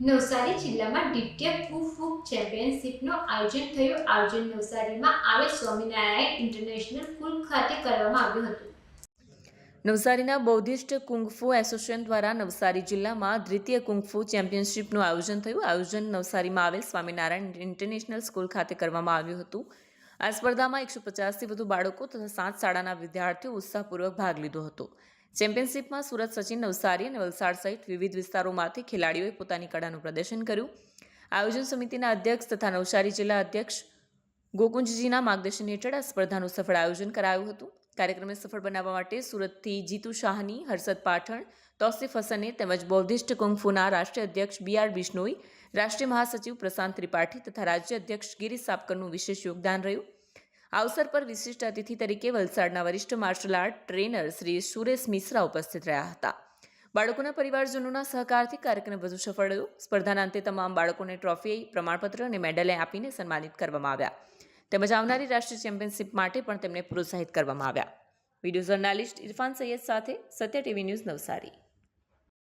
નવસારી જિલ્લામાં દ્વિતીય કુફૂક ચેમ્પિયનશિપનું આયોજન થયું. આયોજન નવસારીમાં આવેલ સ્વામિનારાયણ ઇન્ટરનેશનલ સ્કૂલ ખાતે કરવામાં આવ્યું હતું. નવસારીના બૌદ્ધિસ્ટ કુંગફુ એસોસિએશન દ્વારા નવસારી જિલ્લામાં દ્વિતીય કુંગફુ ચેમ્પિયનશિપનું આયોજન થયું. આયોજન નવસારીમાં આવેલ સ્વામિનારાયણ ઇન્ટરનેશનલ સ્કૂલ ખાતે કરવામાં આવ્યું હતું. આ સ્પર્ધામાં 150થી વધુ બાળકો તથા 7 શાળાના વિદ્યાર્થીઓ ઉત્સાહપૂર્વક ભાગ લીધો હતો. ચેમ્પિયનશિપમાં સુરત, સચિન, નવસારી અને વલસાડ સહિત વિવિધ વિસ્તારોમાંથી ખેલાડીઓએ પોતાની કળાનું પ્રદર્શન કર્યું. આયોજન સમિતિના અધ્યક્ષ તથા નવસારી જિલ્લા અધ્યક્ષ ગોકુંજજીના માર્ગદર્શન હેઠળ આ સ્પર્ધાનું સફળ આયોજન કરાયું હતું. કાર્યક્રમને સફળ બનાવવા માટે સુરતથી જીતુ શાહની, હર્ષદ પાઠણ, તૌસીફ હસને તેમજ બૌદ્ધિસ્ટ કુંગફુના રાષ્ટ્રીય અધ્યક્ષ BR બિશ્નોઈ, રાષ્ટ્રીય મહાસચિવ પ્રશાંત ત્રિપાઠી તથા રાજ્ય અધ્યક્ષ ગિરીશ સાપકરનું વિશેષ યોગદાન રહ્યું. આ અવસર પર વિશિષ્ટ અતિથિ તરીકે વલસાડના વરિષ્ઠ martial art trainer Shri Suresh Mishra ઉપસ્થિત રહ્યા હતા. બાળકોના પરિવારજનોના સહકારથી કાર્યક્રમ વધુ સફળ રહ્યો. સ્પર્ધાના અંતે તમામ બાળકોને ટ્રોફી, પ્રમાણપત્ર અને મેડલ આપીને સન્માનિત કરવામાં આવ્યા તેમજ આવનારી રાષ્ટ્રીય ચેમ્પિયનશિપ માટે પણ તેમને પ્રોત્સાહિત કરવામાં આવ્યા. વિડીયો જર્નાલિસ્ટ ઇરફાન સૈયદ સાથે સત્ય TV ન્યૂઝ નવસારી.